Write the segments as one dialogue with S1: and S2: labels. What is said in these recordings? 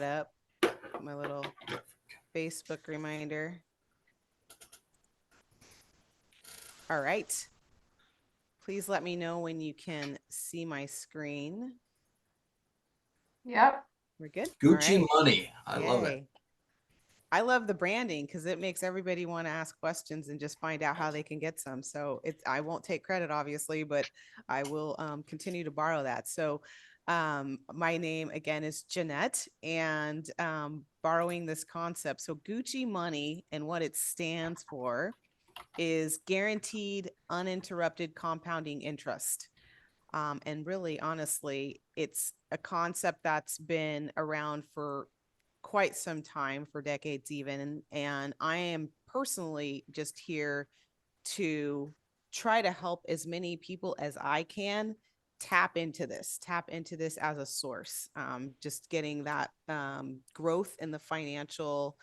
S1: up my little Facebook reminder. All right. Please let me know when you can see my screen.
S2: Yep.
S1: We're good. All
S3: Gucci
S1: right.
S3: money. I love it.
S1: Yay. I love the branding because it makes everybody want to ask questions and just find out how they can get some. So I won't take credit, obviously, but I will continue to borrow that. So my name again is Jeanette, and borrowing this concept. So Gucci money and what it stands for is guaranteed uninterrupted compounding interest. And really, honestly, it's a concept that's been around for quite some time, for decades even. And I am personally just here to try to help as many people as I can tap into this as a source, just getting that growth in the financial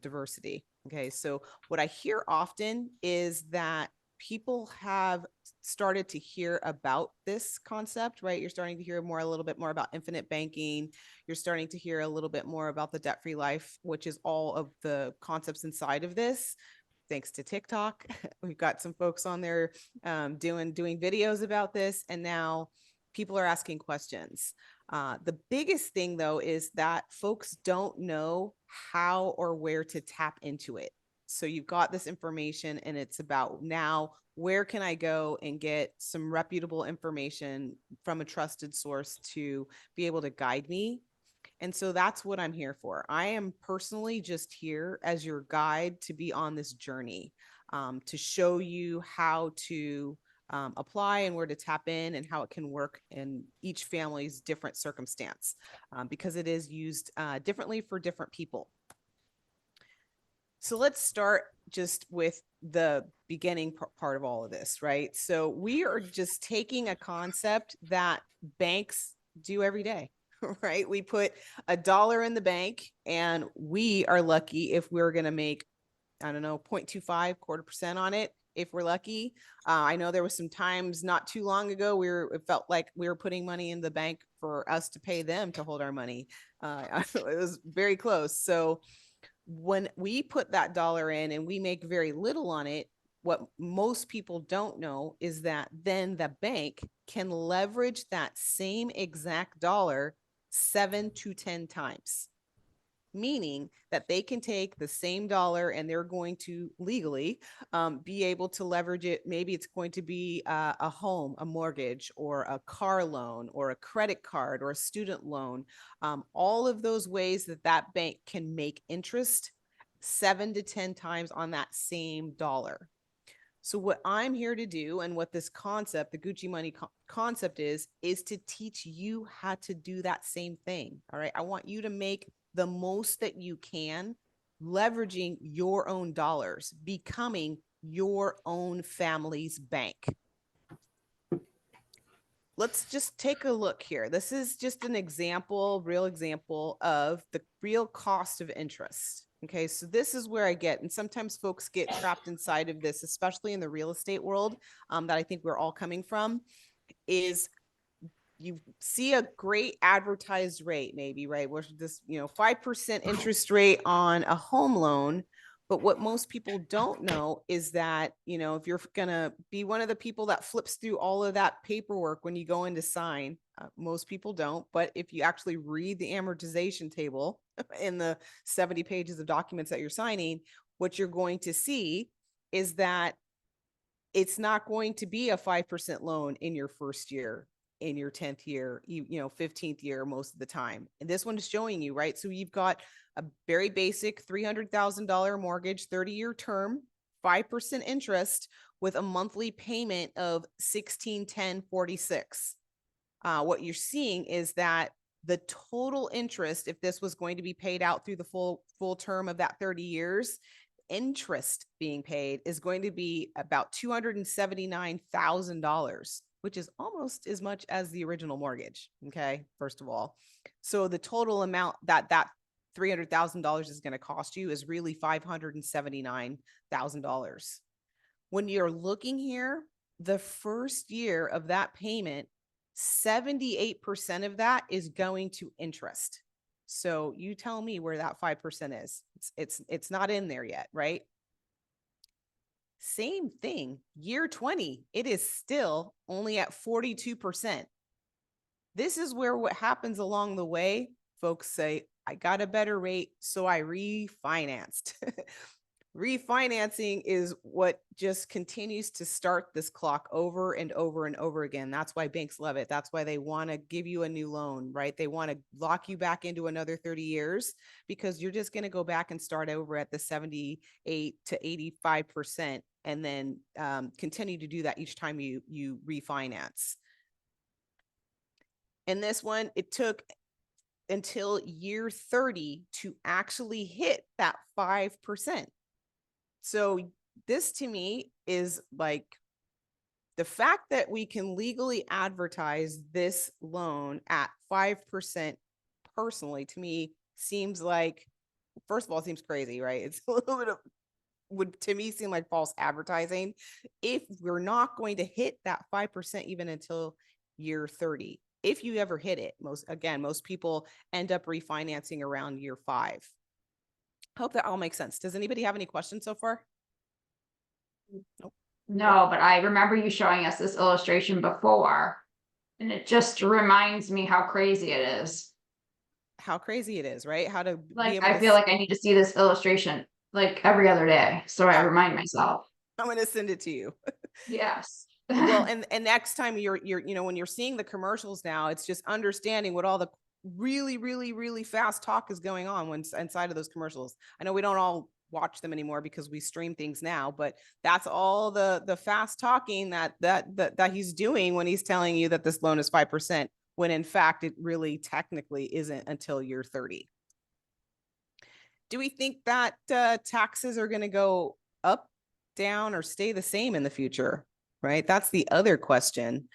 S1: diversity. Okay, so what I hear often is that people have started to hear about this concept, right? You're starting to hear a little bit more about infinite banking. You're starting to hear a little bit more about the debt-free life, which is all of the concepts inside of this. Thanks to TikTok, we've got some folks on there doing videos about this, and now people are asking questions. The biggest thing, though, is that folks don't know how or where to tap into it. So you've got this information, and it's about now, where can I go and get some reputable information from a trusted source to be able to guide me? And so that's what I'm here for. I am personally just here as your guide to be on this journey, to show you how to apply and where to tap in and how it can work in each family's different circumstance, because it is used differently for different people. So let's start just with the beginning part of all of this, right? So we are just taking a concept that banks do every day, right? We put $1 in the bank, and we are lucky if we're going to make, I don't know, 0.25, 0.25% on it, if we're lucky. I know there was some times not too long ago it felt like we were putting money in the bank for us to pay them to hold our money. It was very close. So when we put that dollar in and we make very little on it, what most people don't know is that then the bank can leverage that same exact dollar 7 to 10 times, meaning that they can take the same dollar and they're going to legally be able to leverage it. Maybe it's going to be a home, a mortgage, or a car loan, or a credit card, or a student loan. All of those ways that that bank can make interest 7 to 10 times on that same dollar. So what I'm here to do, and what this concept, the Gucci money concept is to teach you how to do that same thing. All right. I want you to make the most that you can, leveraging your own dollars, becoming your own family's bank. Let's just take a look here. This is just an example, real example of the real cost of interest. Okay, so this is where I get, and sometimes folks get trapped inside of this, especially in the real estate world, that I think we're all coming from, is you see a great advertised rate, maybe, right? Where this, 5% interest rate on a home loan. But what most people don't know is that, if you're going to be one of the people that flips through all of that paperwork when you go in to sign, most people don't. But if you actually read the amortization table in the 70 pages of documents that you're signing, what you're going to see is that it's not going to be a 5% loan in your first year, in your 10th year, 15th year, most of the time. And this one is showing you, right? So you've got a very basic $300,000 mortgage, 30-year term, 5% interest, with a monthly payment of $1,610.46. What you're seeing is that the total interest, if this was going to be paid out through the full term of that 30 years, interest being paid is going to be about $279,000, which is almost as much as the original mortgage. Okay, first of all. So the total amount that $300,000 is going to cost you is really $579,000. When you're looking here, the first year of that payment, 78% of that is going to interest. So you tell me where that 5% is. It's not in there yet, right? Same thing, year 20, it is still only at 42%. This is where what happens along the way, folks say, I got a better rate, so I refinanced. Refinancing is what just continues to start this clock over and over and over again. That's why banks love it. That's why they want to give you a new loan, right? They want to lock you back into another 30 years because you're just going to go back and start over at the 78 to 85% and then continue to do that each time you refinance. And this one, it took until year 30 to actually hit that 5%. So this to me is like the fact that we can legally advertise this loan at 5% personally to me seems like, first of all, it seems crazy, right? It's a little bit of, would to me seem like false advertising if we're not going to hit that 5% even until year 30. If you ever hit it, most people end up refinancing around year 5. Hope that all makes sense. Does anybody have any questions so far?
S2: Nope. No, but I remember you showing us this illustration before, and it just reminds me how crazy it is.
S1: How crazy it is, right? How to
S2: like
S1: be able
S2: I
S1: to
S2: feel like I need to see this illustration like every other day, so I remind myself.
S1: I'm going to send it to you.
S2: Yes.
S1: Well, and next time you're when you're seeing the commercials now, it's just understanding what all the really fast talk is going on when inside of those commercials. I know we don't all watch them anymore because we stream things now, but that's all the fast talking that he's doing when he's telling you that this loan is 5%, when in fact it really technically isn't until year 30. Do we think that taxes are going to go up, down, or stay the same in the future? Right? That's the other question.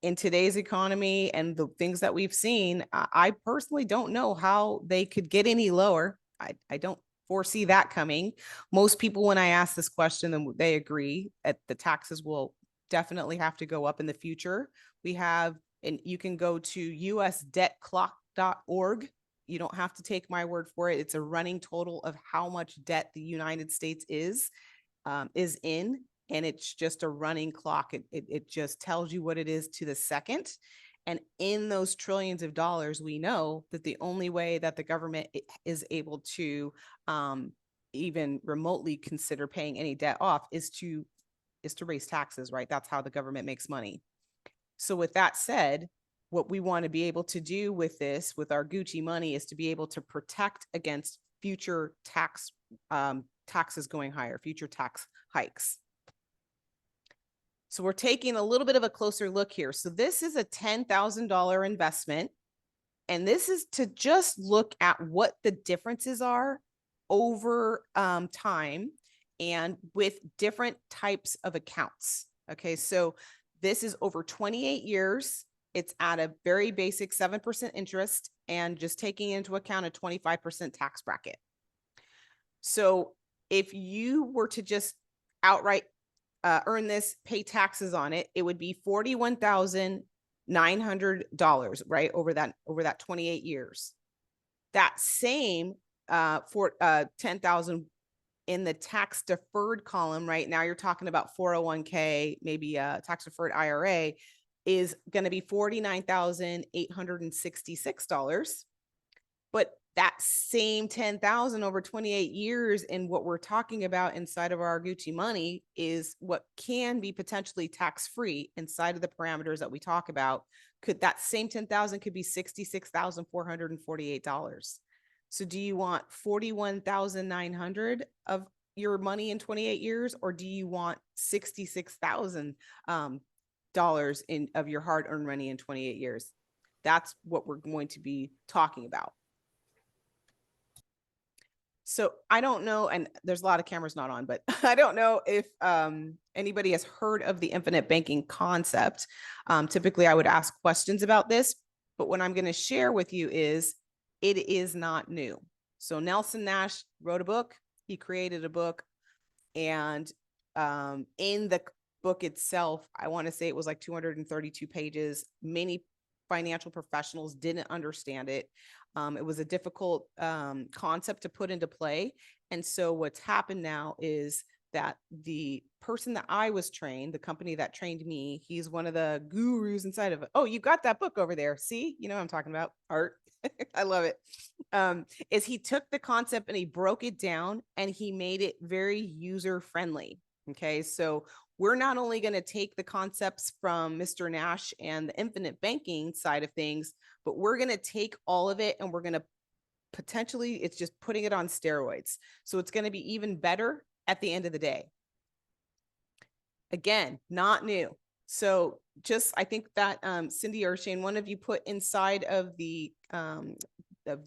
S1: In today's economy and the things that we've seen, I personally don't know how they could get any lower. I don't foresee that coming. Most people, when I ask this question, they agree that the taxes will definitely have to go up in the future. We have, and you can go to usdebtclock.org. You don't have to take my word for it. It's a running total of how much debt the United States is in, and it's just a running clock. It just tells you what it is to the second. And in those trillions of dollars, we know that the only way that the government is able to even remotely consider paying any debt off is to raise taxes, right? That's how the government makes money. So with that said, what we want to be able to do with this, with our G.U.C.I money, is to be able to protect against future taxes going higher, future tax hikes. So we're taking a little bit of a closer look here. So this is a $10,000 investment, and this is to just look at what the differences are over time and with different types of accounts. Okay, so this is over 28 years. It's at a very basic 7% interest and just taking into account a 25% tax bracket. So if you were to just outright earn this, pay taxes on it, it would be $41,900, right? Over that 28 years. That same for 10,000 in the tax deferred column, right? Now you're talking about 401k, maybe a tax deferred IRA, is going to be $49,866. But that same 10,000 over 28 years in what we're talking about inside of our G.U.C.I money is what can be potentially tax-free inside of the parameters that we talk about. Could that same 10,000 could be $66,448. So do you want 41,900 of your money in 28 years, or do you want $66,000 of your hard-earned money in 28 years? That's what we're going to be talking about. So I don't know, and there's a lot of cameras not on, but I don't know if anybody has heard of the infinite banking concept. Typically, I would ask questions about this, but what I'm going to share with you is it is not new. So Nelson Nash wrote a book. He created a book, and in the book itself, I want to say it was like 232 pages. Many financial professionals didn't understand it. It was a difficult concept to put into play. And so what's happened now is that the person that I was trained, the company that trained me, he's one of the gurus inside of it. Oh, you got that book over there. See, you know what I'm talking about. Art. I love it. Is he took the concept and he broke it down and he made it very user friendly. Okay. So we're not only going to take the concepts from Mr. Nash and the infinite banking side of things, but we're going to take all of it and we're going to potentially, it's just putting it on steroids. So it's going to be even better at the end of the day. Again, not new. So just, I think that Cindy or Shane, one of you put inside of the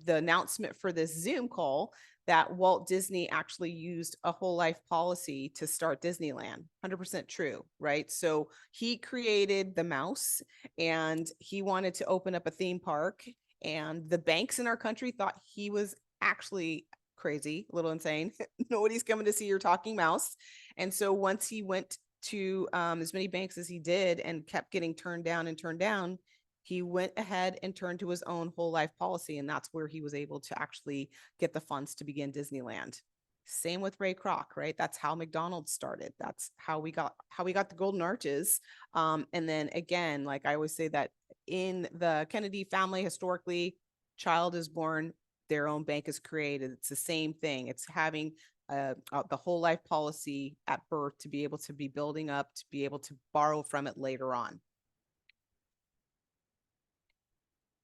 S1: announcement for this Zoom call that Walt Disney actually used a whole life policy to start Disneyland. 100% true, right? So he created the mouse and he wanted to open up a theme park, and the banks in our country thought he was actually crazy, a little insane. Nobody's coming to see your talking mouse. And so once he went to as many banks as he did and kept getting turned down, he went ahead and turned to his own whole life policy. And that's where he was able to actually get the funds to begin Disneyland. Same with Ray Kroc, right? That's how McDonald's started. That's how we got the Golden Arches. And then again, like I always say that in the Kennedy family, historically, child is born, their own bank is created. It's the same thing. It's having the whole life policy at birth to be able to be building up, to be able to borrow from it later on.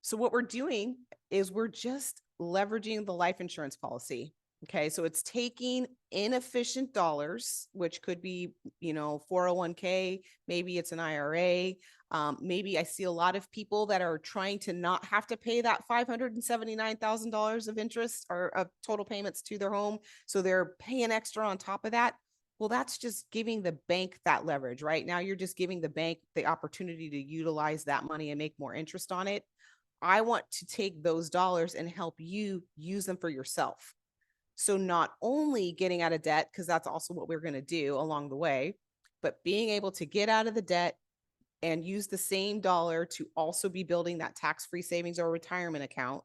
S1: So what we're doing is we're just leveraging the life insurance policy. Okay, so it's taking inefficient dollars, which could be, 401k, maybe it's an IRA. Maybe I see a lot of people that are trying to not have to pay that $579,000 of interest or of total payments to their home. So they're paying extra on top of that. Well, that's just giving the bank that leverage, right? Now you're just giving the bank the opportunity to utilize that money and make more interest on it. I want to take those dollars and help you use them for yourself. So not only getting out of debt, because that's also what we're going to do along the way, but being able to get out of the debt and use the same dollar to also be building that tax-free savings or retirement account.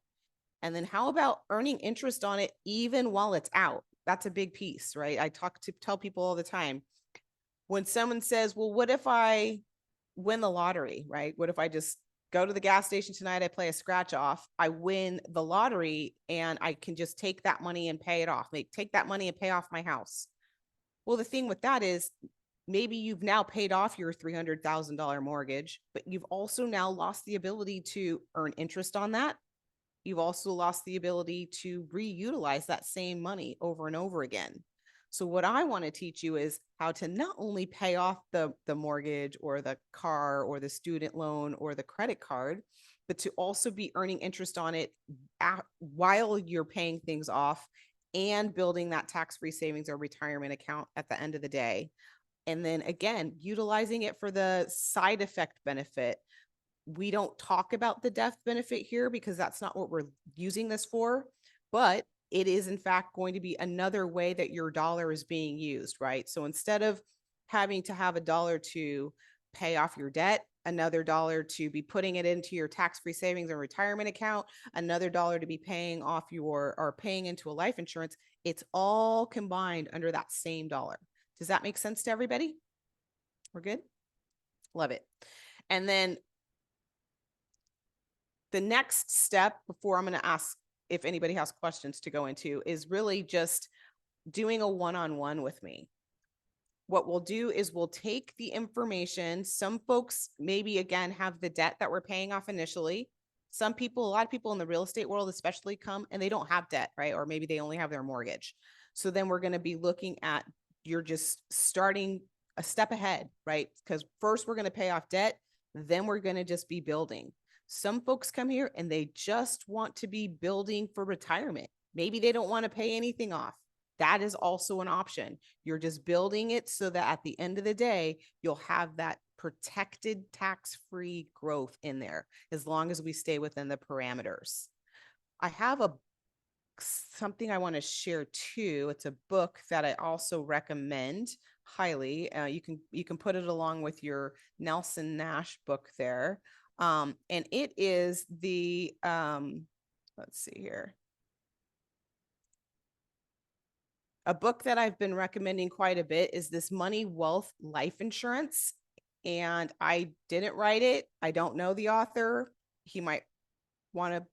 S1: And then how about earning interest on it even while it's out? That's a big piece, right? I tell people all the time, when someone says, well, what if I win the lottery, right? What if I just go to the gas station tonight, I play a scratch off, I win the lottery, and I can just take that money and pay it off. Take that money and pay off my house. Well, the thing with that is maybe you've now paid off your $300,000 mortgage, but you've also now lost the ability to earn interest on that. You've also lost the ability to reutilize that same money over and over again. So what I want to teach you is how to not only pay off the mortgage or the car or the student loan or the credit card, but to also be earning interest on it while you're paying things off and building that tax-free savings or retirement account at the end of the day. And then again, utilizing it for the side effect benefit. We don't talk about the death benefit here because that's not what we're using this for, but it is in fact going to be another way that your dollar is being used, right? So instead of having to have a dollar to pay off your debt, another dollar to be putting it into your tax-free savings and retirement account, another dollar to be paying off or paying into a life insurance, it's all combined under that same dollar. Does that make sense to everybody? We're good? Love it. And then the next step before I'm going to ask if anybody has questions to go into is really just doing a one-on-one with me. What we'll do is we'll take the information. Some folks maybe again have the debt that we're paying off initially. Some people, a lot of people in the real estate world especially come and they don't have debt, right? Or maybe they only have their mortgage. So then we're going to be looking at, you're just starting a step ahead, right? Because first we're going to pay off debt, then we're going to just be building. Some folks come here and they just want to be building for retirement. Maybe they don't want to pay anything off. That is also an option. You're just building it so that at the end of the day, you'll have that protected tax-free growth in there as long as we stay within the parameters. I have something I want to share too. It's a book that I also recommend highly. You can put it along with your Nelson Nash book there. And it is the, let's see here. A book that I've been recommending quite a bit is this Money Wealth Life Insurance. And I didn't write it. I don't know the author. He might want to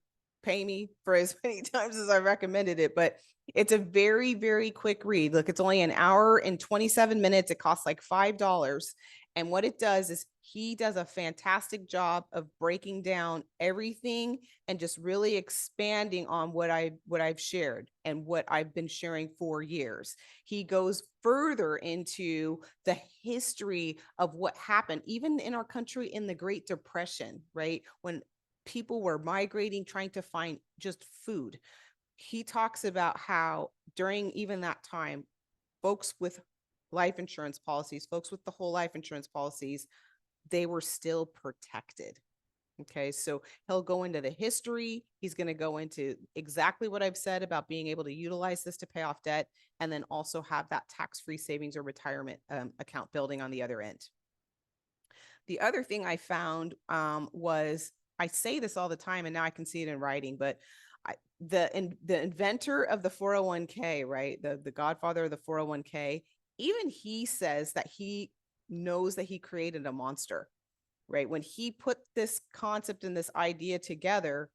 S1: pay me for as many times as I recommended it, but it's a very, very quick read. Look, it's only an hour and 27 minutes. It costs like $5. And what it does is he does a fantastic job of breaking down everything and just really expanding on what I've shared and what I've been sharing for years. He goes further into the history of what happened, even in our country in the Great Depression, right? When people were migrating, trying to find just food. He talks about how during even that time, folks with life insurance policies, folks with the whole life insurance policies, they were still protected. Okay, so he'll go into the history. He's going to go into exactly what I've said about being able to utilize this to pay off debt, and then also have that tax-free savings or retirement account building on the other end. The other thing I found was, I say this all the time, and now I can see it in writing, but the inventor of the 401k, right? The godfather of the 401k, even he says that he knows that he created a monster, right? When he put this concept and this idea together,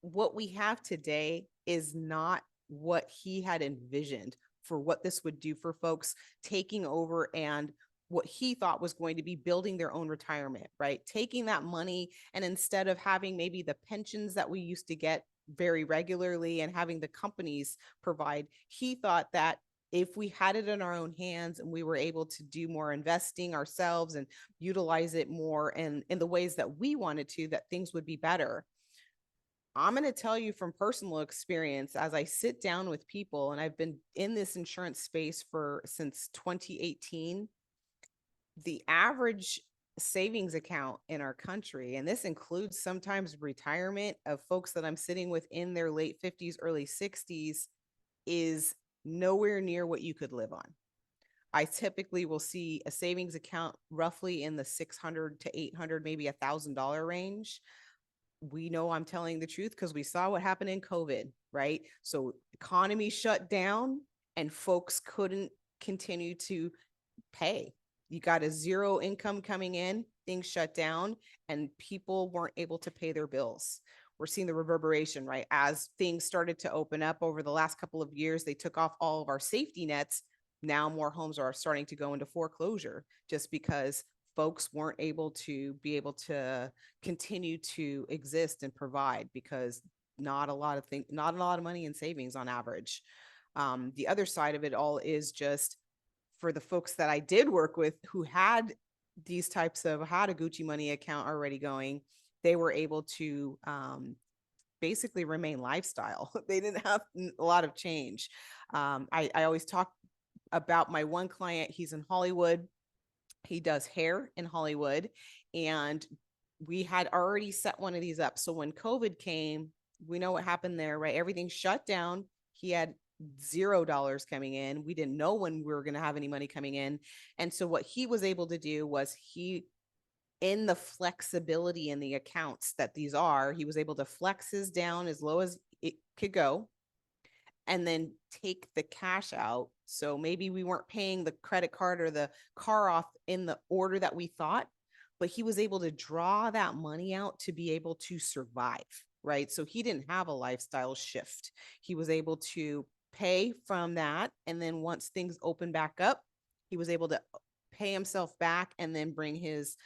S1: what we have today is not what he had envisioned for what this would do for folks taking over and what he thought was going to be building their own retirement, right? Taking that money, and instead of having maybe the pensions that we used to get very regularly and having the companies provide, he thought that if we had it in our own hands and we were able to do more investing ourselves and utilize it more in the ways that we wanted to, that things would be better. I'm going to tell you from personal experience, as I sit down with people, and I've been in this insurance space since 2018, the average savings account in our country, and this includes sometimes retirement of folks that I'm sitting with in their late 50s, early 60s, is nowhere near what you could live on. I typically will see a savings account roughly in the 600 to 800, maybe $1,000 range. We know I'm telling the truth because we saw what happened in COVID, right? So economy shut down and folks couldn't continue to pay. You got a zero income coming in, things shut down, and people weren't able to pay their bills. We're seeing the reverberation, right? As things started to open up over the last couple of years, they took off all of our safety nets. Now more homes are starting to go into foreclosure just because folks weren't able to continue to exist and provide, because not a lot of money in savings on average. The other side of it all is just for the folks that I did work with who had these types of had a Gucci money account already going, they were able to basically remain lifestyle. They didn't have a lot of change. I always talk about my one client. He's in Hollywood. He does hair in Hollywood, and we had already set one of these up. So when COVID came, we know what happened there, right? Everything shut down. He had $0 coming in. We didn't know when we were going to have any money coming in. And so what he was able to do was in the flexibility in the accounts that these are, he was able to flex his down as low as it could go and then take the cash out. So maybe we weren't paying the credit card or the car off in the order that we thought, but he was able to draw that money out to be able to survive, right? So he didn't have a lifestyle shift. He was able to pay from that. And then once things opened back up, he was able to pay himself back and then bring his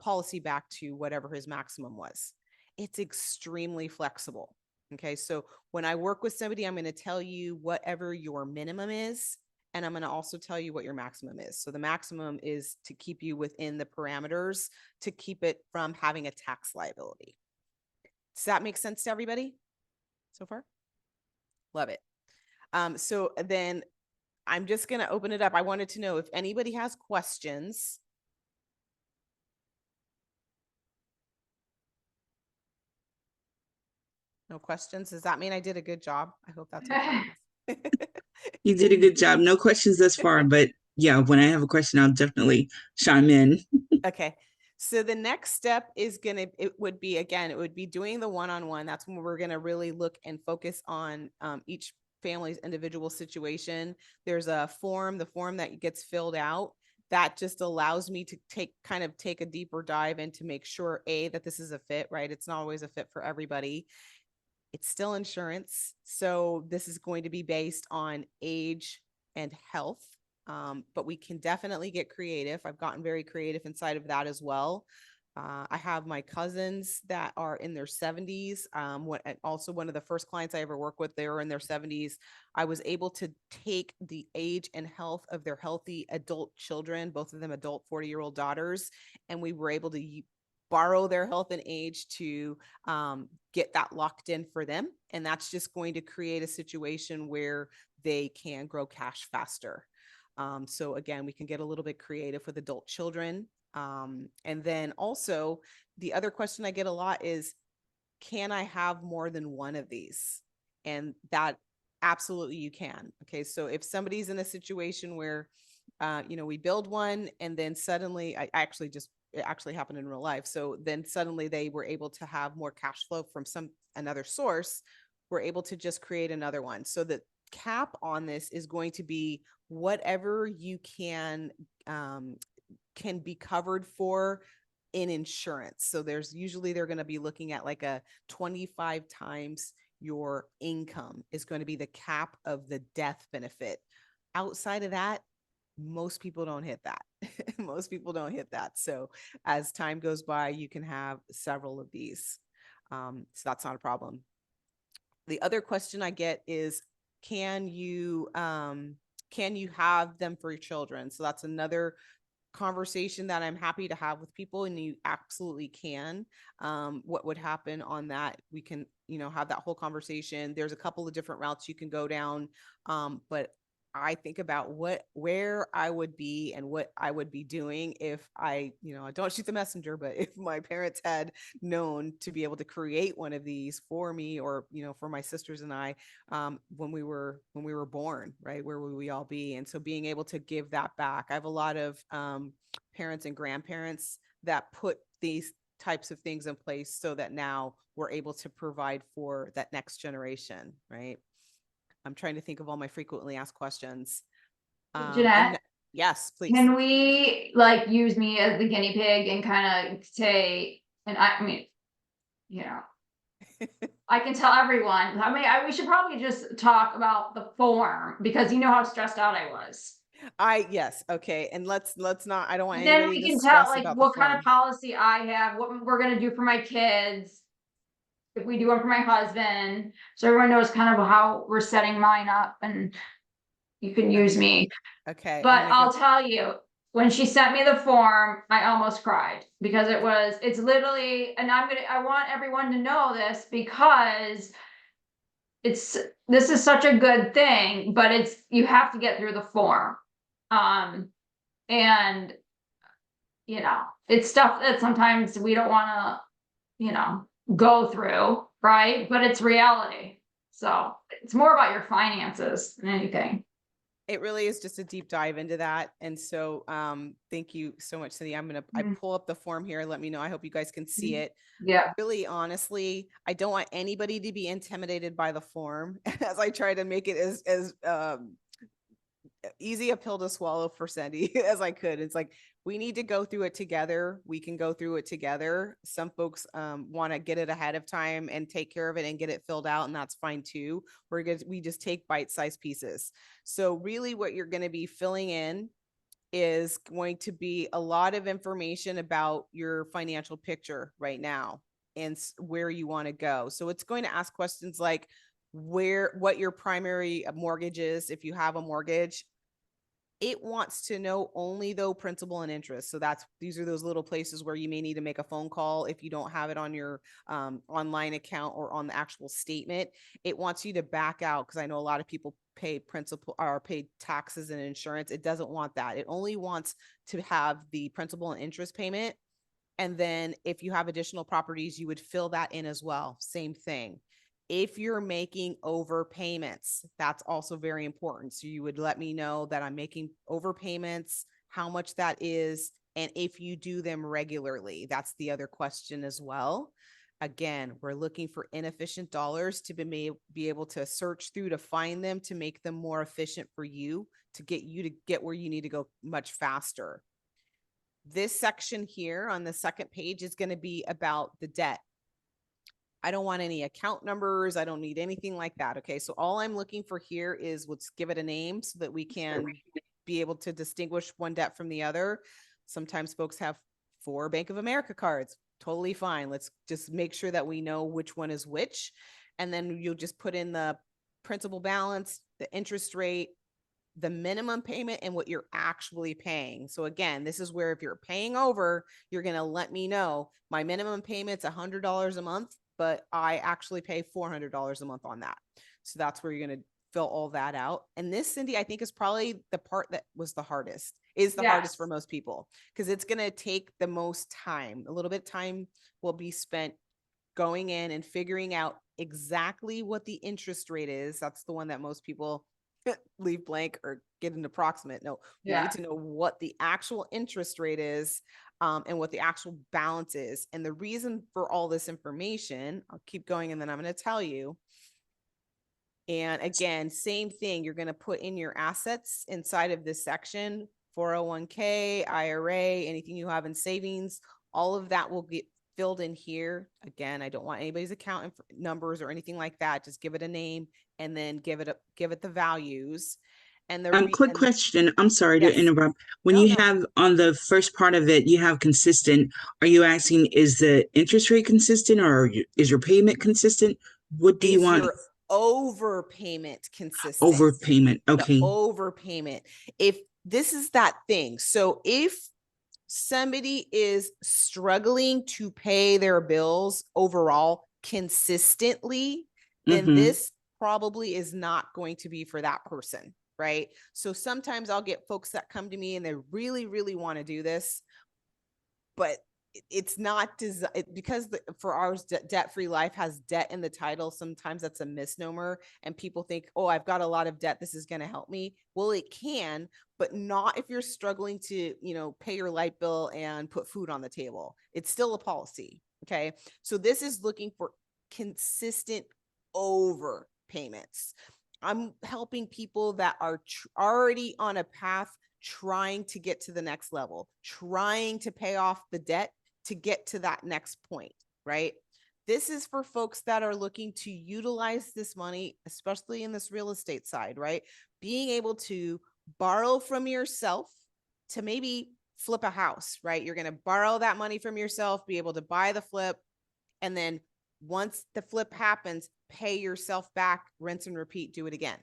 S1: policy back to whatever his maximum was. It's extremely flexible. Okay, so when I work with somebody, I'm going to tell you whatever your minimum is, and I'm going to also tell you what your maximum is. So the maximum is to keep you within the parameters to keep it from having a tax liability. Does that make sense to everybody so far? Love it. So then I'm just going to open it up. I wanted to know if anybody has questions. No questions. Does that mean I did a good job? I hope that's okay.
S3: You did a good job. No questions thus far, but yeah, when I have a question, I'll definitely chime in.
S1: Okay. So the next step is it would be doing the one-on-one. That's when we're gonna really look and focus on each family's individual situation. There's the form that gets filled out. That just allows me to take a deeper dive and to make sure that this is a fit, right? It's not always a fit for everybody. It's still insurance. So this is going to be based on age and health. But we can definitely get creative. I've gotten very creative inside of that as well. I have my cousins that are in their 70s. Also, one of the first clients I ever worked with, they were in their 70s. I was able to take the age and health of their healthy adult children, both of them adult 40-year-old daughters, and we were able to borrow their health and age to get that locked in for them. And that's just going to create a situation where they can grow cash faster. So again, we can get a little bit creative with adult children. And then also the other question I get a lot is, can I have more than one of these? And that absolutely you can. Okay. So if somebody's in a situation where, we build one and then suddenly it actually happened in real life. So then suddenly they were able to have more cash flow from another source. We're able to just create another one. So the cap on this is going to be whatever you can be covered for in insurance. So they're going to be looking at like a 25 times your income is going to be the cap of the death benefit. Outside of that, most people don't hit that. Most people don't hit that. So as time goes by, you can have several of these. So that's not a problem. The other question I get is, can you have them for your children? So that's another conversation that I'm happy to have with people, and you absolutely can. What would happen on that? We can, have that whole conversation. There's a couple of different routes you can go down. But I think about where I would be and what I would be doing if I don't shoot the messenger, but if my parents had known to be able to create one of these for me, or, for my sisters and I, when we were born, right? Where would we all be? And so being able to give that back. I have a lot of parents and grandparents that put these types of things in place so that now we're able to provide for that next generation, right? I'm trying to think of all my frequently asked questions.
S2: Jeanette,
S1: Yes, please.
S2: can we use me as the guinea pig and kind of say, and I mean, I can tell everyone, we should probably just talk about the form, because you know how stressed out I was.
S1: Yes. Okay. And let's not, I don't want
S2: And then
S1: anybody
S2: we
S1: to
S2: can
S1: stress
S2: tell
S1: about the
S2: what kind of
S1: form.
S2: policy I have, what we're gonna do for my kids. If we do one for my husband, so everyone knows kind of how we're setting mine up, and you can use me.
S1: Okay.
S2: But I'll tell you, when she sent me the form, I almost cried, because it's literally, and I want everyone to know this, because this is such a good thing, but you have to get through the form. And it's stuff that sometimes we don't want to, go through, right? But it's reality. So it's more about your finances than anything.
S1: It really is just a deep dive into that. And so thank you so much, Cindy. I pull up the form here. Let me know. I hope you guys can see it.
S2: Yeah.
S1: Really, honestly, I don't want anybody to be intimidated by the form as I try to make it as easy a pill to swallow for Cindy as I could. It's like, we need to go through it together. We can go through it together. Some folks want to get it ahead of time and take care of it and get it filled out, and that's fine too. We just take bite-sized pieces. So really what you're going to be filling in is going to be a lot of information about your financial picture right now and where you want to go. So it's going to ask questions like what your primary mortgage is, if you have a mortgage. It wants to know only though principal and interest. So these are those little places where you may need to make a phone call if you don't have it on your online account or on the actual statement. It wants you to back out, because I know a lot of people pay principal or pay taxes and insurance. It doesn't want that. It only wants to have the principal and interest payment. And then if you have additional properties, you would fill that in as well. Same thing. If you're making overpayments, that's also very important. So you would let me know that I'm making overpayments, how much that is, and if you do them regularly. That's the other question as well. Again, we're looking for inefficient dollars to be able to search through to find them, to make them more efficient for you to get where you need to go much faster. This section here on the second page is going to be about the debt. I don't want any account numbers. I don't need anything like that. Okay. So all I'm looking for here is, let's give it a name so that we can be able to distinguish one debt from the other. Sometimes folks have 4 Bank of America cards. Totally fine. Let's just make sure that we know which one is which. And then you'll just put in the principal balance, the interest rate, the minimum payment, and what you're actually paying. So again, this is where if you're paying over, you're going to let me know my minimum payment's $100 a month, but I actually pay $400 a month on that. So that's where you're going to fill all that out. And this, Cindy, I think is probably the part that was the hardest, hardest for most people, because it's going to take the most time. A little bit of time will be spent going in and figuring out exactly what the interest rate is. That's the one that most people leave blank or get an approximate. No, we need to know what the actual interest rate is, and what the actual balance is. And the reason for all this information, I'll keep going and then I'm going to tell you. And again, same thing, you're going to put in your assets inside of this section, 401k, IRA, anything you have in savings, all of that will get filled in here. Again, I don't want anybody's account numbers or anything like that. Just give it a name and then give it the values. And the
S3: quick question. I'm sorry to interrupt. When
S1: No,
S3: you
S1: no.
S3: have on the first part of it, you have consistent. Are you asking, is the interest rate consistent, or is your payment consistent? What do you want?
S1: Your overpayment consistent?
S3: Overpayment. Okay.
S1: The overpayment. If this is that thing. So if somebody is struggling to pay their bills overall consistently, then this probably is not going to be for that person, right? So sometimes I'll get folks that come to me and they really, really want to do this, but it's not because for ours, debt-free life has debt in the title. Sometimes that's a misnomer and people think, oh, I've got a lot of debt, this is going to help me. Well, it can, but not if you're struggling to, pay your light bill and put food on the table. It's still a policy. Okay. So this is looking for consistent overpayments. I'm helping people that are already on a path, trying to get to the next level, trying to pay off the debt to get to that next point, right? This is for folks that are looking to utilize this money, especially in this real estate side, right? Being able to borrow from yourself to maybe flip a house, right? You're going to borrow that money from yourself, be able to buy the flip, and then once the flip happens, pay yourself back, rinse and repeat, do it again.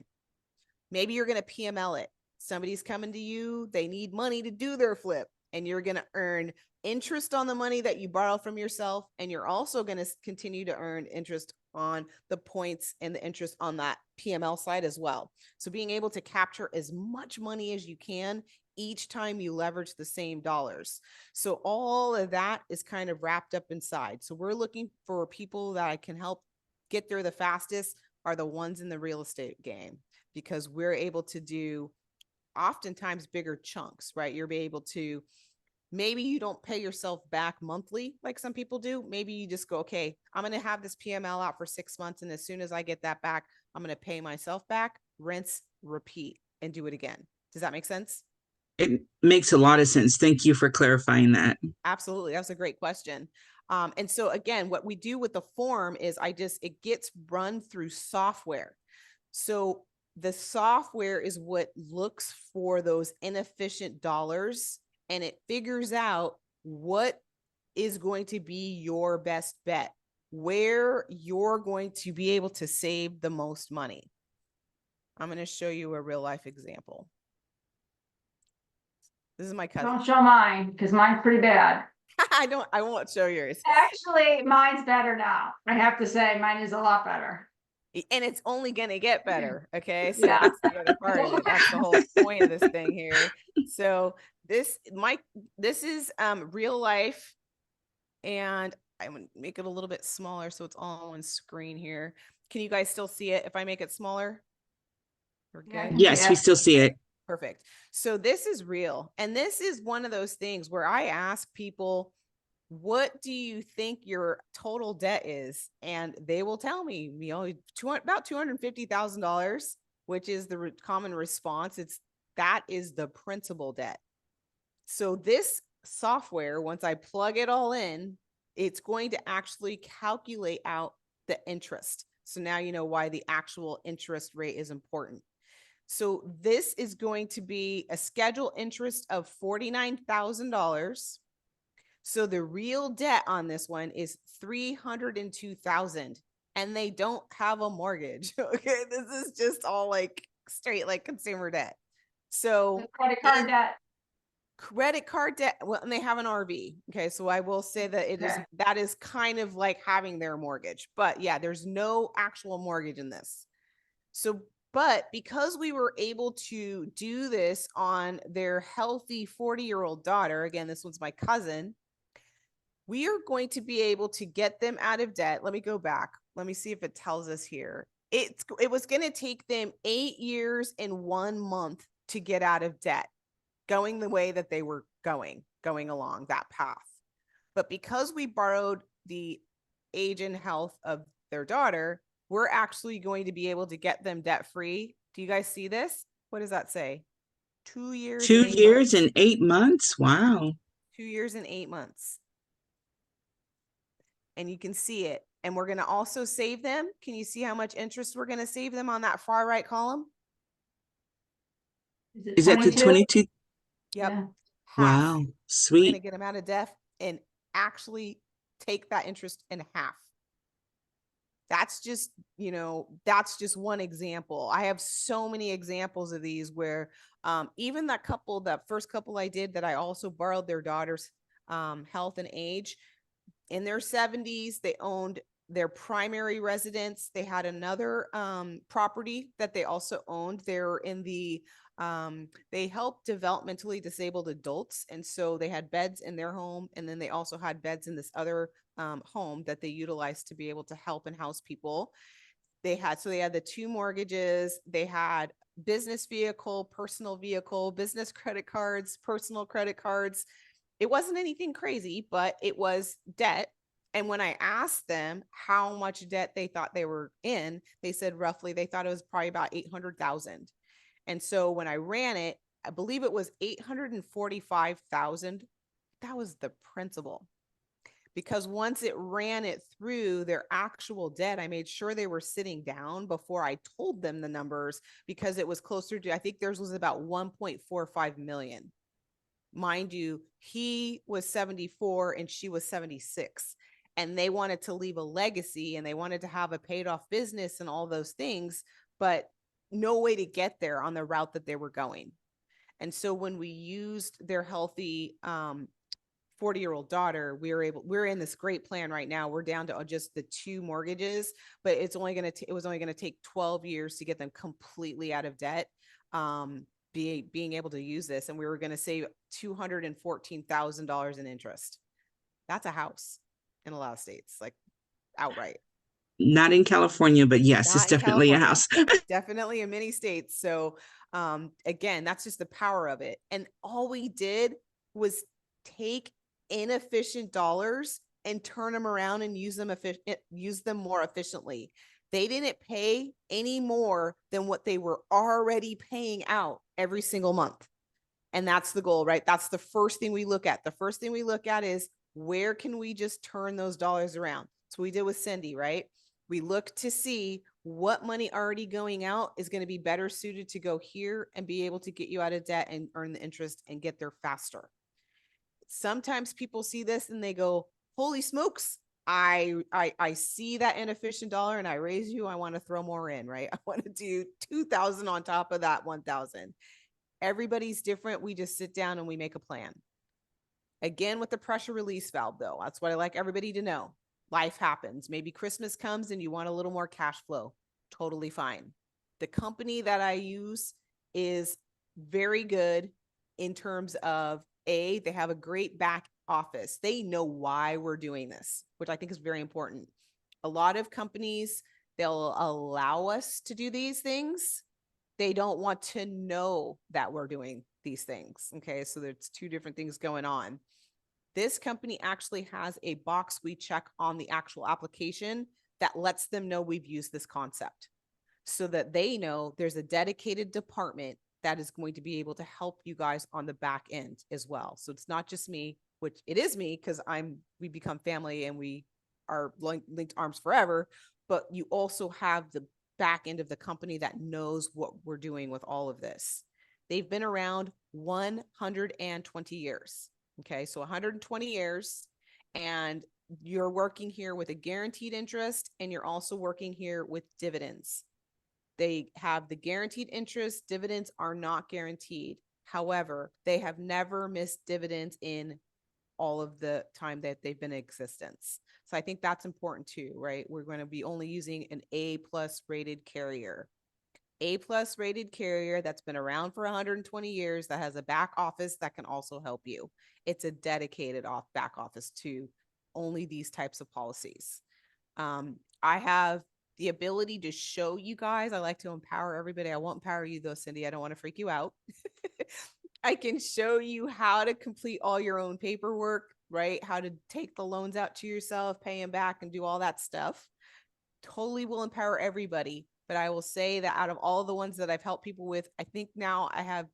S1: Maybe you're going to PML it. Somebody's coming to you, they need money to do their flip, and you're going to earn interest on the money that you borrow from yourself. And you're also going to continue to earn interest on the points and the interest on that PML side as well. So being able to capture as much money as you can each time you leverage the same dollars. So all of that is kind of wrapped up inside. So we're looking for people that I can help get there the fastest are the ones in the real estate game, because we're able to do oftentimes bigger chunks, right? You're able to, maybe you don't pay yourself back monthly like some people do. Maybe you just go, okay, I'm going to have this PML out for 6 months. And as soon as I get that back, I'm going to pay myself back, rinse, repeat, and do it again. Does that make sense?
S3: It makes a lot of sense. Thank you for clarifying that.
S1: Absolutely. That's a great question. And so again, what we do with the form is it gets run through software. So the software is what looks for those inefficient dollars, and it figures out what is going to be your best bet, where you're going to be able to save the most money. I'm going to show you a real life example. This is my cousin.
S2: Don't show mine because mine's pretty bad.
S1: I won't show yours.
S2: Actually, mine's better now. I have to say mine is a lot better.
S1: And it's only going to get better. Okay. So that's the other part of it. That's the whole point of this thing here. So this is real life, and I'm going to make it a little bit smaller so it's all on one screen here. Can you guys still see it if I make it smaller? We're good?
S3: Yes, we still see it.
S1: Perfect. So this is real. And this is one of those things where I ask people, what do you think your total debt is? And they will tell me, about $250,000, which is the common response. That is the principal debt. So this software, once I plug it all in, it's going to actually calculate out the interest. So now you know why the actual interest rate is important. So this is going to be a scheduled interest of $49,000. So the real debt on this one is $302,000, and they don't have a mortgage. Okay, this is just all like straight like consumer debt. So
S2: Credit card debt.
S1: credit card debt, well, and they have an RV. Okay, so I will say that that is kind of like having their mortgage, but yeah, there's no actual mortgage in this. So, but because we were able to do this on their healthy 40-year-old daughter, again, this one's my cousin, we are going to be able to get them out of debt. Let me go back. Let me see if it tells us here. It was going to take them 8 years and 1 month to get out of debt, going the way that they were going along that path. But because we borrowed the age and health of their daughter, we're actually going to be able to get them debt free. Do you guys see this? What does that say? 2 years
S3: 2
S1: and 8
S3: years
S1: months.
S3: and 8 months. Wow.
S1: 2 years and 8 months. And you can see it. And we're going to also save them. Can you see how much interest we're going to save them on that far right column?
S3: Is that the 22?
S1: Yep.
S2: Yeah.
S1: Half.
S3: Wow.
S1: We're going
S3: Sweet.
S1: to get them out of debt and actually take that interest in half. That's just, that's just one example. I have so many examples of these where even that first couple I did that I also borrowed their daughter's health and age, in their 70s, they owned their primary residence. They had another property that they also owned. They're in they help developmentally disabled adults. And so they had beds in their home. And then they also had beds in this other home that they utilized to be able to help and house people. They had the 2 mortgages. They had business vehicle, personal vehicle, business credit cards, personal credit cards. It wasn't anything crazy, but it was debt. And when I asked them how much debt they thought they were in, they said roughly they thought it was probably about 800,000. And so when I ran it, I believe it was 845,000. That was the principal. Because once it ran it through their actual debt, I made sure they were sitting down before I told them the numbers, because it was closer to, I think theirs was about 1.45 million. Mind you, he was 74 and she was 76, and they wanted to leave a legacy and they wanted to have a paid off business and all those things, but no way to get there on the route that they were going. And so when we used their healthy 40-year-old daughter, we're in this great plan right now. We're down to just the 2 mortgages, but it was only going to take 12 years to get them completely out of debt. Being able to use this, and we were going to save $214,000 in interest. That's a house in a lot of states, like outright.
S3: Not in California, but yes, it's
S1: Not in
S3: definitely a
S1: California.
S3: house.
S1: Definitely in many states. So again, that's just the power of it. And all we did was take inefficient dollars and turn them around and use them more efficiently. They didn't pay any more than what they were already paying out every single month. And that's the goal, right? That's the first thing we look at. The first thing we look at is, where can we just turn those dollars around? So we did with Cindy, right? We look to see what money already going out is going to be better suited to go here and be able to get you out of debt and earn the interest and get there faster. Sometimes people see this and they go, holy smokes, I see that inefficient dollar and I raise you. I want to throw more in, right? I want to do 2,000 on top of that 1,000. Everybody's different. We just sit down and we make a plan. Again, with the pressure release valve, though, that's what I like everybody to know. Life happens. Maybe Christmas comes and you want a little more cash flow. Totally fine. The company that I use is very good in terms of they have a great back office. They know why we're doing this, which I think is very important. A lot of companies, they'll allow us to do these things. they don't want to know that we're doing these things. Okay. So there's two different things going on. This company actually has a box we check on the actual application that lets them know we've used this concept so that they know there's a dedicated department that is going to be able to help you guys on the back end as well. So it's not just me, which it is me because we become family and we are linked arms forever, but you also have the back end of the company that knows what we're doing with all of this. They've been around 120 years. Okay, so 120 years, and you're working here with a guaranteed interest, and you're also working here with dividends. They have the guaranteed interest. Dividends are not guaranteed. However, they have never missed dividends in all of the time that they've been in existence. So I think that's important too, right? We're going to be only using an A+ rated carrier. A+ rated carrier that's been around for 120 years, that has a back office that can also help you. It's a dedicated back office to only these types of policies. I have the ability to show you guys. I like to empower everybody. I won't empower you though, Cindy. I don't want to freak you out. I can show you how to complete all your own paperwork, right? How to take the loans out to yourself, pay them back, and do all that stuff. Totally will empower everybody. But I will say that out of all the ones that I've helped people with, I think now I have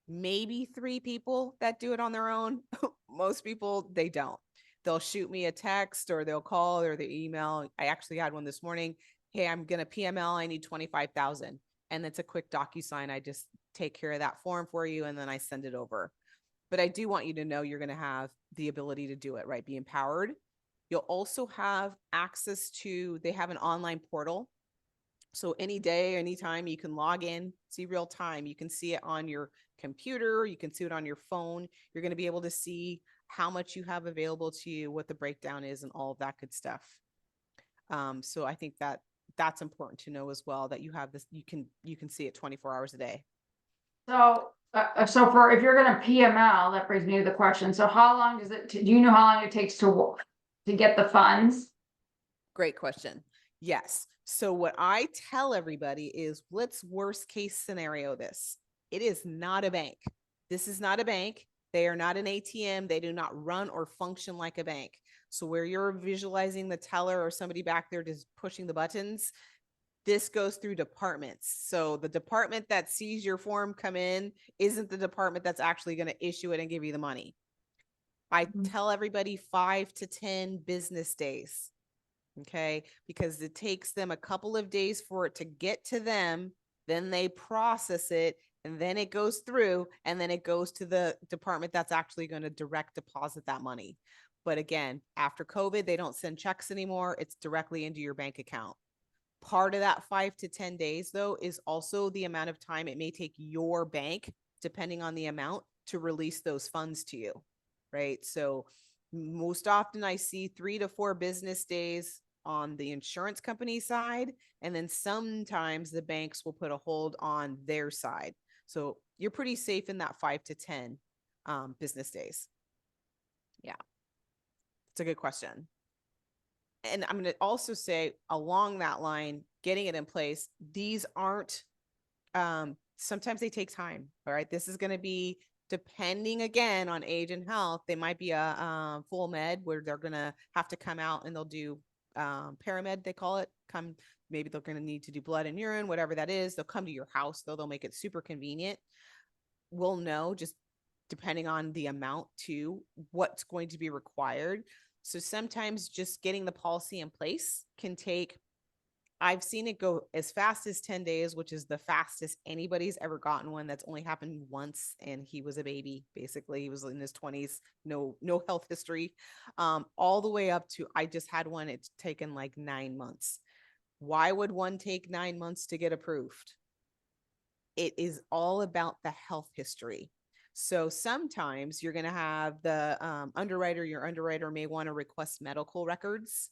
S1: maybe 3 people that do it on their own. Most people, they don't. They'll shoot me a text or they'll call or they email. I actually had one this morning. Hey, I'm going to PML. I need 25,000. And it's a quick DocuSign. I just take care of that form for you and then I send it over. But I do want you to know you're going to have the ability to do it, right? Be empowered. You'll also have access to, they have an online portal. So any day, anytime you can log in, see real time. You can see it on your computer. You can see it on your phone. You're going to be able to see how much you have available to you, what the breakdown is, and all of that good stuff. So I think that that's important to know as well, that you have this, you can see it 24 hours a day.
S2: So, for, if you're gonna PML, that brings me to the question. So how long does it, do you know how long it takes to get the funds?
S1: Great question. Yes. So what I tell everybody is, let's worst case scenario this. It is not a bank. This is not a bank. They are not an ATM. They do not run or function like a bank. So where you're visualizing the teller or somebody back there just pushing the buttons, this goes through departments. So the department that sees your form come in isn't the department that's actually going to issue it and give you the money. I tell everybody 5 to 10 business days. Okay. Because it takes them a couple of days for it to get to them. Then they process it and then it goes through and then it goes to the department that's actually going to direct deposit that money. But again, after COVID, they don't send checks anymore. It's directly into your bank account. Part of that 5 to 10 days, though, is also the amount of time it may take your bank, depending on the amount, to release those funds to you, right? So most often I see 3 to 4 business days on the insurance company side, and then sometimes the banks will put a hold on their side. So you're pretty safe in that 5 to 10 business days. Yeah, it's a good question. And I'm going to also say along that line, getting it in place, these aren't, sometimes they take time. All right. This is going to be depending again on age and health. They might be a full med where they're going to have to come out and they'll do paramed, they call it. Maybe they're going to need to do blood and urine, whatever that is. They'll come to your house, though. They'll make it super convenient. We'll know, just depending on the amount too, what's going to be required. So sometimes just getting the policy in place can take, I've seen it go as fast as 10 days, which is the fastest anybody's ever gotten one. That's only happened once. And he was a baby. Basically, he was in his 20s, no health history, all the way up to, I just had one. It's taken like 9 months. Why would one take 9 months to get approved? It is all about the health history. So sometimes you're going to have the your underwriter may want to request medical records.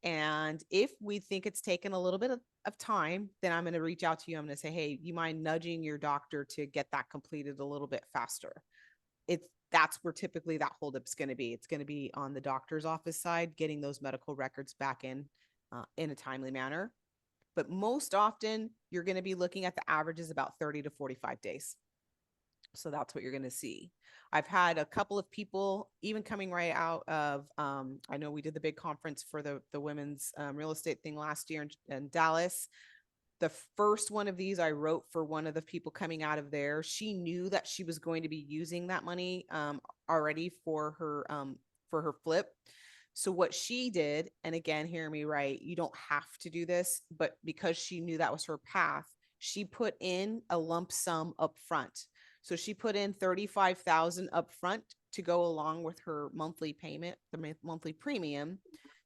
S1: And if we think it's taken a little bit of time, then I'm going to reach out to you. I'm going to say, hey, you mind nudging your doctor to get that completed a little bit faster? That's where typically that holdup's going to be. It's going to be on the doctor's office side, getting those medical records back in a timely manner. but most often you're going to be looking at the averages about 30 to 45 days. So that's what you're going to see. I've had a couple of people even coming right out of, I know we did the big conference for the women's real estate thing last year in Dallas. The first one of these I wrote for one of the people coming out of there. She knew that she was going to be using that money already for her flip. So what she did, and again, hear me right, you don't have to do this, but because she knew that was her path, she put in a lump sum up front. So she put in 35,000 up front to go along with her monthly payment, the monthly premium,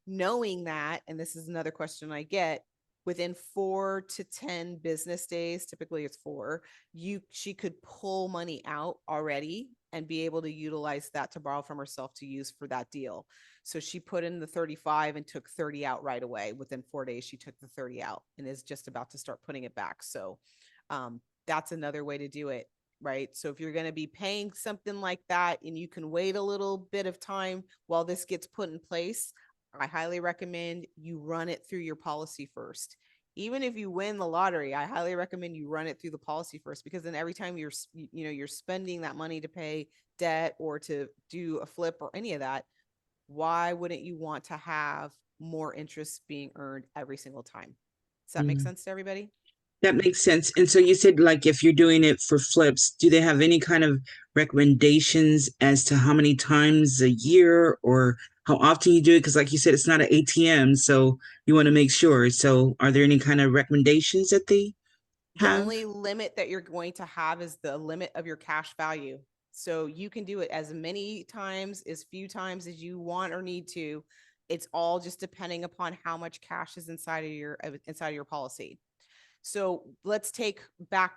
S1: knowing that, and this is another question I get, within 4 to 10 business days, typically it's 4, she could pull money out already and be able to utilize that to borrow from herself to use for that deal. So she put in the 35 and took 30 out right away. Within 4 days, she took the 30 out and is just about to start putting it back. So that's another way to do it, right? So if you're going to be paying something like that and you can wait a little bit of time while this gets put in place, I highly recommend you run it through your policy first. Even if you win the lottery, I highly recommend you run it through the policy first, because then every time you're spending that money to pay debt or to do a flip or any of that, why wouldn't you want to have more interest being earned every single time? Does that make
S3: Mm.
S1: sense to everybody?
S3: That makes sense. And so you said, like, if you're doing it for flips, do they have any kind of recommendations as to how many times a year or how often you do it? Because, like you said, it's not an ATM, so you want to make sure. So, are there any kind of recommendations that they
S1: The
S3: have?
S1: only limit that you're going to have is the limit of your cash value. So you can do it as many times, as few times as you want or need to. It's all just depending upon how much cash is inside of your policy. So let's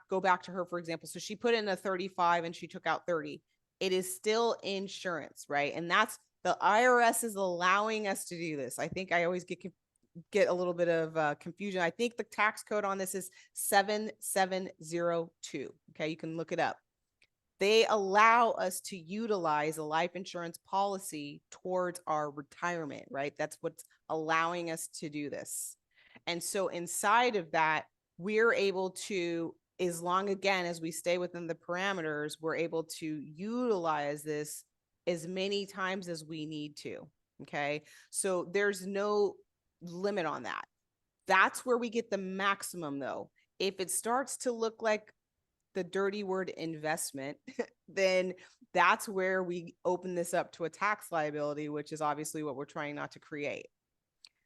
S1: go back to her, for example. So she put in a 35 and she took out 30. It is still insurance, right? And that's the IRS is allowing us to do this. I think I always get a little bit of confusion. I think the tax code on this is 7702. Okay, you can look it up. They allow us to utilize a life insurance policy towards our retirement, right? That's what's allowing us to do this. And so inside of that, we're able to, as long again as we stay within the parameters, we're able to utilize this as many times as we need to. Okay. So there's no limit on that. That's where we get the maximum though. If it starts to look like the dirty word investment, then that's where we open this up to a tax liability, which is obviously what we're trying not to create.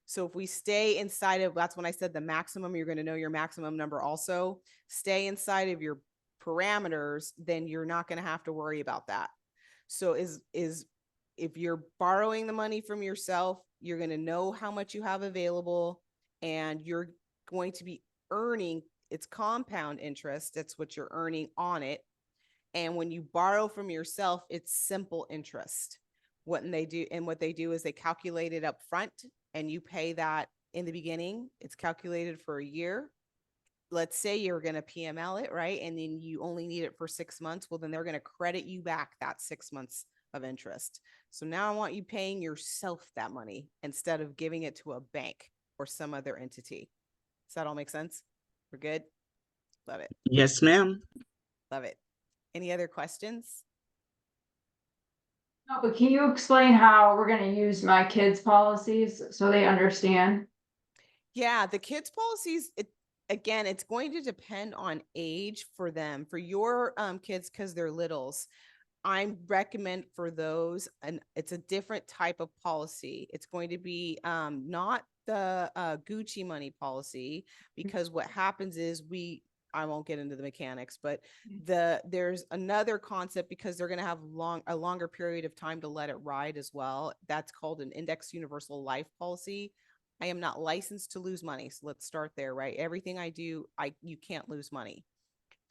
S1: So if we stay inside of, that's when I said the maximum, you're going to know your maximum number also. Stay inside of your parameters, then you're not going to have to worry about that. So if you're borrowing the money from yourself, you're going to know how much you have available, and you're going to be earning it's compound interest. That's what you're earning on it. And when you borrow from yourself, it's simple interest. What they do is they calculate it up front and you pay that in the beginning. It's calculated for a year. Let's say you're going to PML it, right? And then you only need it for 6 months. Well, then they're going to credit you back that 6 months of interest. So now I want you paying yourself that money instead of giving it to a bank or some other entity. Does that all make sense? We're good? Love it.
S3: Yes, ma'am.
S1: Love it. Any other questions?
S2: No, but can you explain how we're gonna use my kids' policies so they understand?
S1: Yeah, the kids' policies, again, it's going to depend on age for them. For your kids, because they're littles, I recommend for those, and it's a different type of policy. It's going to be not the G.U.C.I money policy, because what happens is I won't get into the mechanics, but there's another concept, because they're going to have a longer period of time to let it ride as well. That's called an index universal life policy. I am not licensed to lose money, so let's start there, right? Everything I do, you can't lose money.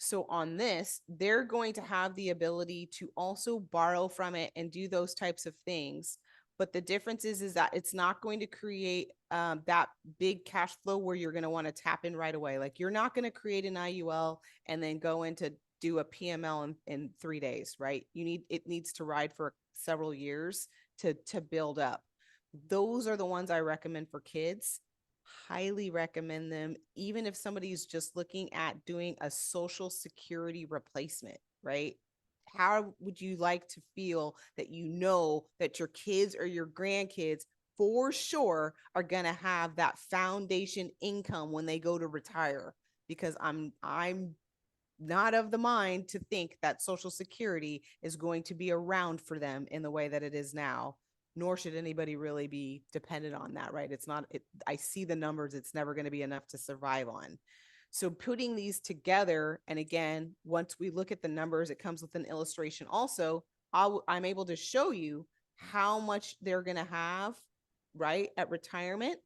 S1: So on this, they're going to have the ability to also borrow from it and do those types of things. But the difference is that it's not going to create that big cash flow where you're going to want to tap in right away. Like, you're not going to create an IUL and then go in to do a PML in 3 days, right? It needs to ride for several years to build up. Those are the ones I recommend for kids. highly recommend them, even if somebody's just looking at doing a social security replacement, right? How would you like to feel that you know that your kids or your grandkids for sure are going to have that foundation income when they go to retire? Because I'm not of the mind to think that social security is going to be around for them in the way that it is now, nor should anybody really be dependent on that, right? It's not I see the numbers, it's never going to be enough to survive on. So putting these together, and again, once we look at the numbers, it comes with an illustration also. I'm able to show you how much they're going to have, right, at retirement,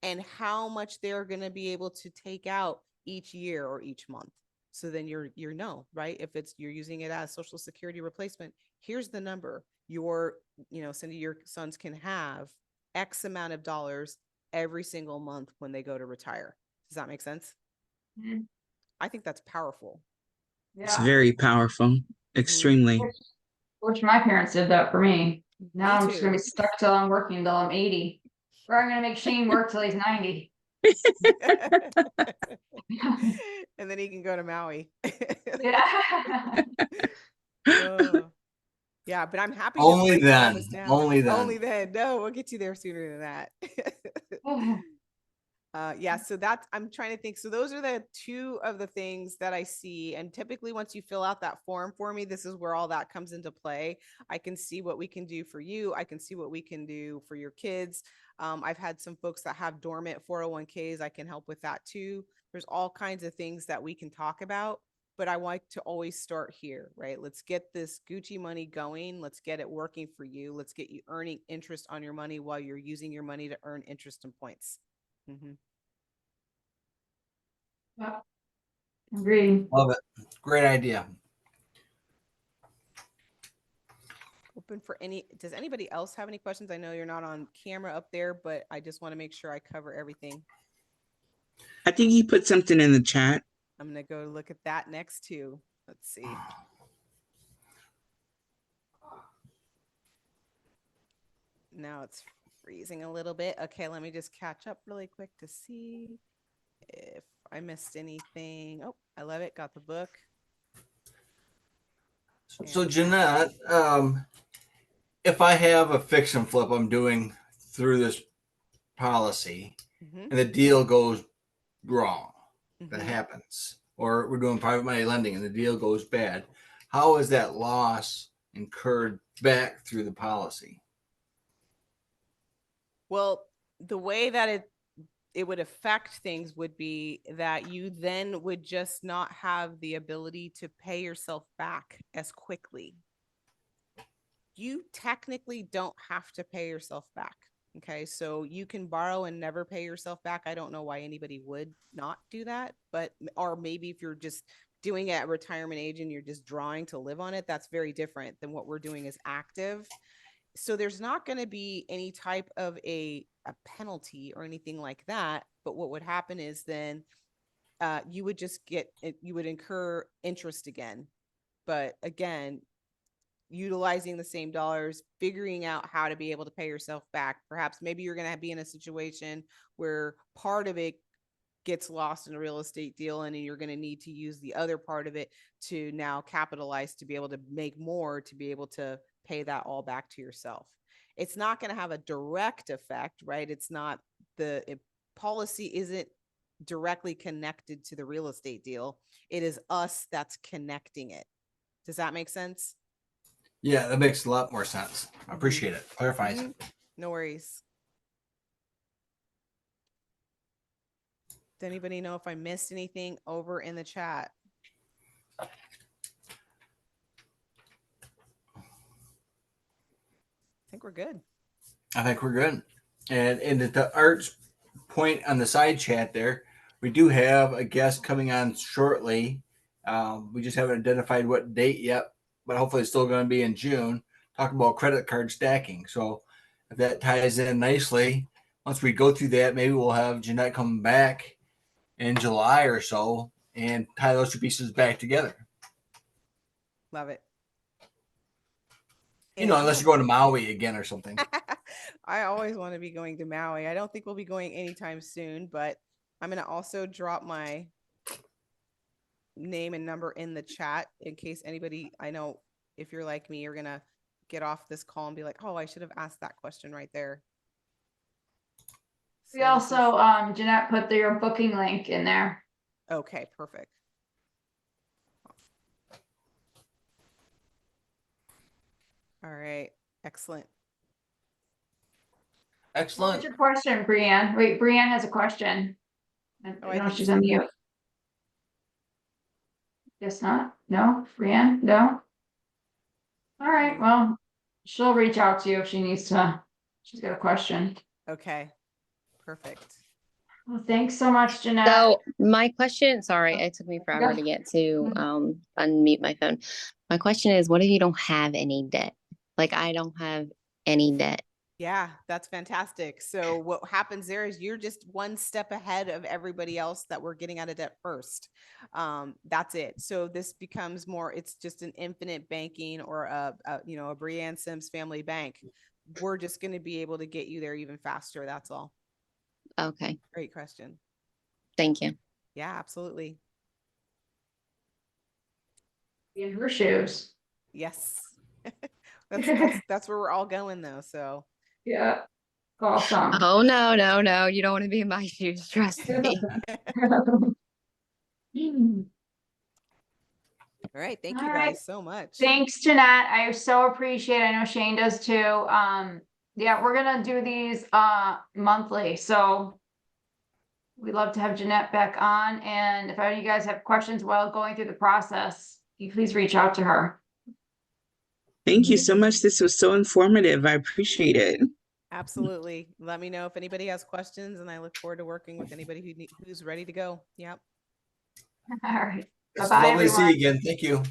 S1: and how much they're going to be able to take out each year or each month. So then you're no, right? If it's you're using it as social security replacement, here's the number. Cindy, your sons can have X amount of dollars every single month when they go to retire. Does that make sense?
S2: Mhm.
S1: I think that's powerful.
S3: It's
S2: Yeah.
S3: very powerful, extremely.
S2: Wish my parents did that for me. Now
S1: Me
S2: I'm just gonna be
S1: too.
S2: stuck till I'm working till I'm 80. Or I'm gonna make Shane work till he's 90.
S1: And then he can go to Maui.
S2: Yeah.
S1: Oh, yeah, but I'm happy to
S4: Only
S1: break all
S4: then.
S1: this down.
S4: Only then.
S1: Only then. No, we'll get you there sooner than that. Yeah, so that's, I'm trying to think. So those are the two of the things that I see. And typically once you fill out that form for me, this is where all that comes into play. I can see what we can do for you. I can see what we can do for your kids. I've had some folks that have dormant 401ks. I can help with that too. There's all kinds of things that we can talk about, but I like to always start here, right? Let's get this G.U.C.I money going. Let's get it working for you. Let's get you earning interest on your money while you're using your money to earn interest and points. Mm-hmm.
S2: Yep. Agreed.
S4: Love it. Great idea.
S1: Open for does anybody else have any questions? I know you're not on camera up there, but I just want to make sure I cover everything.
S3: I think you put something in the chat.
S1: I'm going to go look at that next too. Let's see. Now it's freezing a little bit. Okay, let me just catch up really quick to see if I missed anything. Oh, I love it. Got the book.
S4: So Jeanette, if I have a fix and flip I'm doing through this policy and the deal goes wrong, that happens, or we're doing private money lending and the deal goes bad, how is that loss incurred back through the policy?
S1: Well, the way that it would affect things would be that you then would just not have the ability to pay yourself back as quickly. You technically don't have to pay yourself back. Okay. So you can borrow and never pay yourself back. I don't know why anybody would not do that, but, or maybe if you're just doing it at retirement age and you're just drawing to live on it, that's very different than what we're doing as active. So there's not going to be any type of a penalty or anything like that. But what would happen is then you would just you would incur interest again. But again, utilizing the same dollars, figuring out how to be able to pay yourself back. Perhaps maybe you're going to be in a situation where part of it gets lost in a real estate deal and you're going to need to use the other part of it to now capitalize to be able to make more, to be able to pay that all back to yourself. It's not going to have a direct effect, right? It's not policy isn't directly connected to the real estate deal. It is us that's connecting it. Does that make sense?
S4: Yeah, that makes a lot more sense. I appreciate it. Clarifies.
S1: No worries. Does anybody know if I missed anything over in the chat? I think we're good.
S4: I think we're good. And at the Art's point on the side chat there, we do have a guest coming on shortly. We just haven't identified what date yet, but hopefully it's still going to be in June. Talking about credit card stacking. So if that ties in nicely, once we go through that, maybe we'll have Jeanette come back in July or so and tie those two pieces back together.
S1: Love it.
S4: You know, unless you're going to Maui again or something.
S1: I always want to be going to Maui. I don't think we'll be going anytime soon, but I'm going to also drop my name and number in the chat in case anybody, I know if you're like me, you're going to get off this call and be like, oh, I should have asked that question right there.
S2: We
S1: So this is
S2: also, Jeanette put your booking link in there.
S1: okay, perfect. All right, excellent.
S2: What was
S4: Excellent.
S2: your question, Brianne? Wait, Brianne has a question. I
S1: Oh,
S2: don't
S1: I
S2: know if
S1: didn't
S2: she's
S1: see
S2: on
S1: that.
S2: mute. Guess not. No, Brianne, no. All right, well, she'll reach out to you if she needs to. She's got a question.
S1: Okay, perfect.
S2: Well, thanks so much, Jeanette.
S5: So my question, sorry, it took me forever to get to unmute my phone. My question is, what if you don't have any debt? Like I don't have any debt.
S1: Yeah, that's fantastic. So what happens there is you're just one step ahead of everybody else that we're getting out of debt first. That's it. So this becomes more, it's just an infinite banking or a Brianne Sims family bank. We're just going to be able to get you there even faster. That's all.
S5: Okay,
S1: Great question.
S5: thank you.
S1: Yeah, absolutely.
S2: In her shoes.
S1: Yes. That's where we're all going though. So
S2: Yeah. Awesome.
S5: Oh, no, no, no. You don't want to be in my shoes. Trust me.
S1: all right. Thank
S2: All
S1: you
S2: right.
S1: guys so much.
S2: Thanks, Jeanette. I so appreciate it. I know Shane does too. Yeah, we're gonna do these monthly. So we'd love to have Jeanette back on. And if any of you guys have questions while going through the process, you please reach out to her.
S3: Thank you so much. This was so informative. I appreciate it.
S1: Absolutely. Let me know if anybody has questions, and I look forward to working with anybody who's ready to go. Yep.
S2: All right.
S4: It's
S2: Bye-bye,
S4: lovely to see
S2: everyone.
S4: you again. Thank you.